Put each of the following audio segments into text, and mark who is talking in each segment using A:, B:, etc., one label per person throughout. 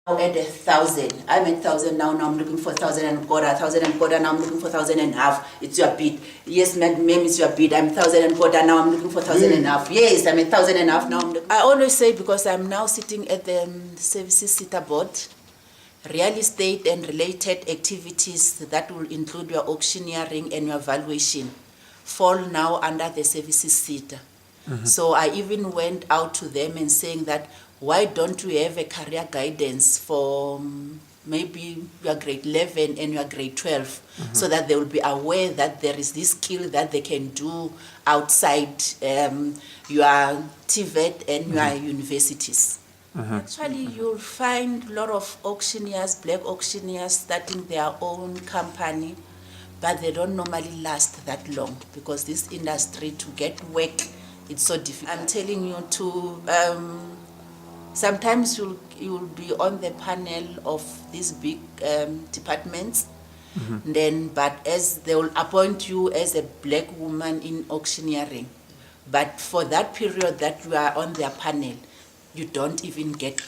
A: At 1,000, I'm at 1,000 now. Now I'm looking for 1,000 and quarter, 1,000 and quarter. Now I'm looking for 1,000 and half. It's your bid. Yes, ma'am, it's your bid. I'm 1,000 and quarter. Now I'm looking for 1,000 and half. Yes, I'm at 1,000 and half now. I always say, because I'm now sitting at the services sitter board, real estate and related activities that will include your auctioneering and your valuation fall now under the services sitter. So I even went out to them and saying that, why don't you have a career guidance for maybe your grade 11 and your grade 12, so that they will be aware that there is this skill that they can do outside your TVET and your universities. Actually, you'll find a lot of auctioneers, black auctioneers, starting their own company, but they don't normally last that long, because this industry, to get work, it's so difficult. I'm telling you to, sometimes you'll be on the panel of these big departments, but as they will appoint you as a black woman in auctioneering, but for that period that you are on their panel, you don't even get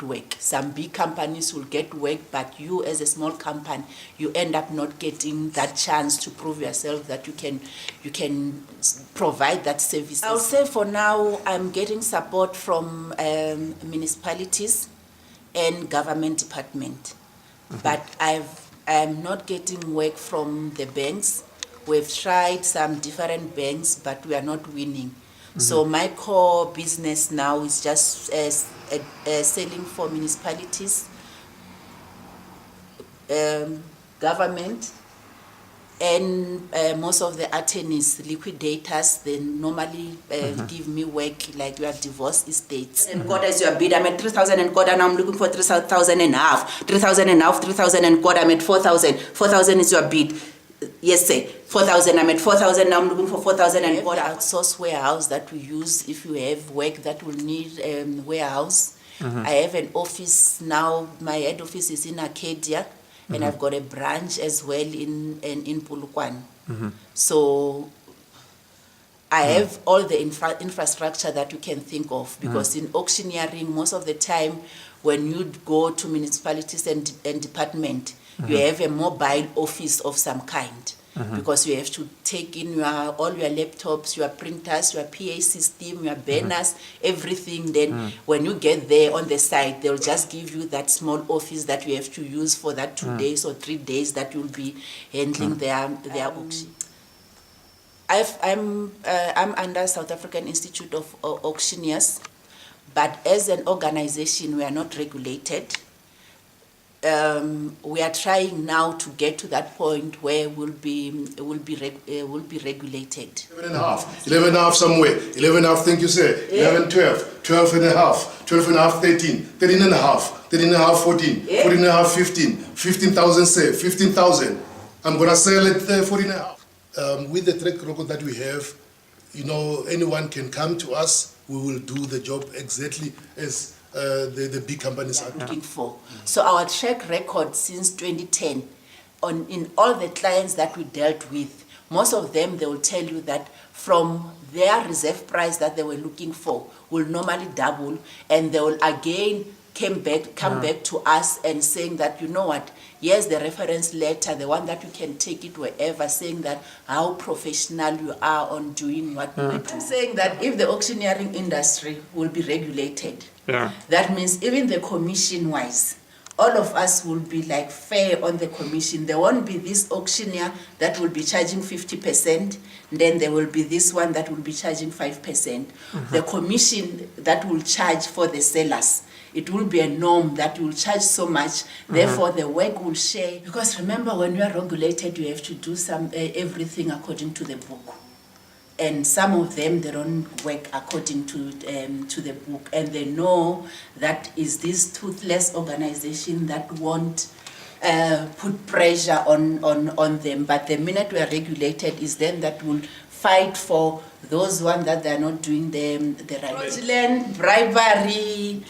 A: work. Some big companies will get work, but you as a small company, you end up not getting that chance to prove yourself that you can provide that service. I'll say for now, I'm getting support from municipalities and government department, but I'm not getting work from the banks. We've tried some different banks, but we are not winning. So my core business now is just selling for municipalities, government, and most of the attorneys, liquidators, they normally give me work, like your divorce estates. And quarter is your bid. I'm at 3,000 and quarter. Now I'm looking for 3,000 and half. 3,000 and half, 3,000 and quarter. I'm at 4,000. 4,000 is your bid. Yes, sir. 4,000. I'm at 4,000. Now I'm looking for 4,000 and quarter. Outsource warehouse that we use if you have work that will need warehouse. I have an office now. My head office is in Arcadia, and I've got a branch as well in Polokwane. So I have all the infrastructure that you can think of, because in auctioneering, most of the time when you go to municipalities and department, you have a mobile office of some kind, because you have to take in all your laptops, your printers, your PA system, your banners, everything. Then when you get there on the site, they'll just give you that small office that you have to use for that 2 days or 3 days that you'll be handling their auction. I'm under South African Institute of Auctioneers, but as an organization, we are not regulated. We are trying now to get to that point where we'll be regulated.
B: 11 and a half, 11 and a half somewhere, 11 and a half, thank you, sir. 11, 12, 12 and a half, 12 and a half, 13, 13 and a half, 13 and a half, 14, 14 and a half, 15, 15,000, sir, 15,000. I'm gonna sell it 14 and a half. With the track record that we have, you know, anyone can come to us. We will do the job exactly as the big companies are
A: looking for. So our track record since 2010, in all the clients that we dealt with, most of them, they will tell you that from their reserve price that they were looking for will normally double, and they will again come back to us and saying that, you know what, here's the reference letter, the one that you can take it wherever, saying that how professional you are on doing what you do. I'm saying that if the auctioneering industry will be regulated, that means even the commission-wise, all of us will be like fair on the commission. There won't be this auctioneer that will be charging 50%, then there will be this one that will be charging 5%. The commission that will charge for the sellers, it will be a norm that you will charge so much, therefore the work will share. Because remember, when you are regulated, you have to do everything according to the book. And some of them, they don't work according to the book, and they know that is this toothless organization that won't put pressure on them. But the minute we are regulated is then that will fight for those ones that they are not doing the right. Fraudulent, bribery,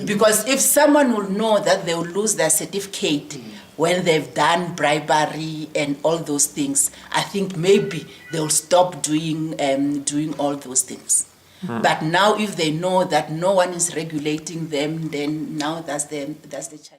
A: because if someone will know that they will lose their certificate when they've done bribery and all those things, I think maybe they'll stop doing all those things. But now if they know that no one is regulating them, then now that's the challenge.